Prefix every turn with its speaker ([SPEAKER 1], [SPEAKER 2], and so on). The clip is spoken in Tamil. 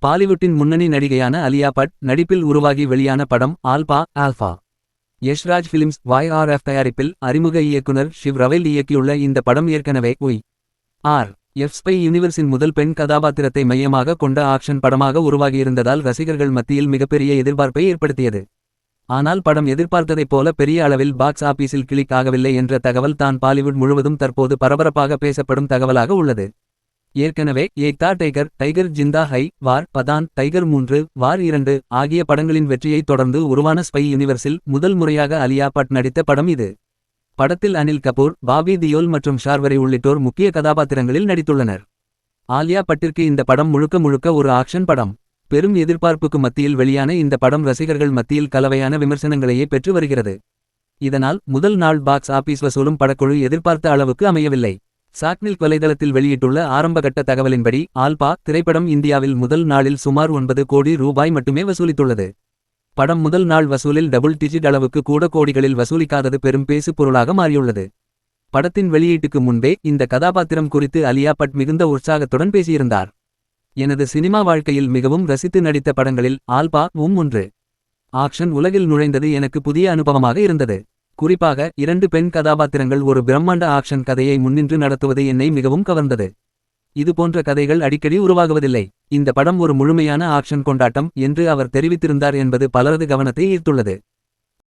[SPEAKER 1] பாலிவுட்டின் முன்னணி நடிகையான அலியா பட் நடிப்பில் உருவாகி வெளியான படம் ஆல்பா. யஷ்ராஜ் பிலிம்ஸ் YRF தயாரிப்பில் அறிமுக இயக்குனர் ஷிவ் ரவெல் இயக்கியுள்ள இந்த படம் ஏற்கனவே YRF ஸ்பை யூனிவர்ஸின் முதல் பெண் கதாபாத்திரத்தை மையமாக கொண்ட ஆக்ஷன் படமாக உருவாகியிருந்ததால் ரசிகர்கள் மத்தியில் மிகப்பெரிய எதிர்பார்ப்பை ஏற்படுத்தியது. ஆனால் படம் எதிர்பார்த்ததைப் போல பெரிய அளவில் பாக்ஸ் ஆபீஸில் கிளிக் ஆகவில்லை என்ற தகவல் தான் பாலிவுட் முழுவதும் தற்போது பரபரப்பாக பேசப்படும் தகவலாக உள்ளது. ஏற்கனவே ஏக்தா டைகர் ஜிந்தா ஹை, வார், பதான், டைகர் 3, வார் 2 ஆகிய படங்களின் வெற்றியைத் தொடர்ந்து உருவான ஸ்பை யூனிவர்ஸில் முதல் முறையாக அலியா பட் நடித்த படம் இது. படத்தில் அனில் கபூர், பாபி தியோல் மற்றும் ஷார்வரி உள்ளிட்டோர் முக்கிய கதாபாத்திரங்களில் நடித்துள்ளனர். ஆலியா பட்டிற்கு இந்த படம் முழுக்க ஒரு ஆக்ஷன் படம். பெரும் எதிர்பார்ப்புக்கு மத்தியில் வெளியான இந்த படம் ரசிகர்கள் மத்தியில் கலவையான விமர்சனங்களையே பெற்று வருகிறது. இதனால் முதல் நாள் பாக்ஸ் ஆபீஸ் வசூலும் படக்குழு எதிர்பார்த்த அளவுக்கு அமையவில்லை. சாக்னில்க் வலைதளத்தில் வெளியிட்டுள்ள ஆரம்பகட்ட தகவலின்படி ஆல்பா திரைப்படம் இந்தியாவில் முதல் நாளில் சுமார் 9 கோடி ரூபாய் மட்டுமே வசூலித்துள்ளது. படம் முதல் நாள் வசூலில் டபுள் டிஜிட் அளவுக்கு கூட கோடிகளில் வசூலிக்காதது பெரும் பேசு பொருளாக மாறியுள்ளது. படத்தின் வெளியீட்டுக்கு முன்பே இந்த கதாபாத்திரம் குறித்து அலியா பட் மிகுந்த உற்சாகத்துடன் பேசியிருந்தார். எனது சினிமா வாழ்க்கையில் மிகவும் ரசித்து நடித்த படங்களில் ஆல்பாவும் ஒன்று. ஆக்ஷன் உலகில் நுழைந்தது எனக்கு புதிய அனுபவமாக இருந்தது. குறிப்பாக 2 பெண் கதாபாத்திரங்கள் ஒரு பிரம்மாண்ட ஆக்ஷன் கதையை முன்னின்று நடத்துவது என்னை மிகவும் கவர்ந்தது. இதுபோன்ற கதைகள் அடிக்கடி உருவாகுவதில்லை. இந்த படம் ஒரு முழுமையான ஆக்ஷன் கொண்டாட்டம் என்று அவர் தெரிவித்திருந்தார் என்பது பலரது கவனத்தை ஈர்த்துள்ளது.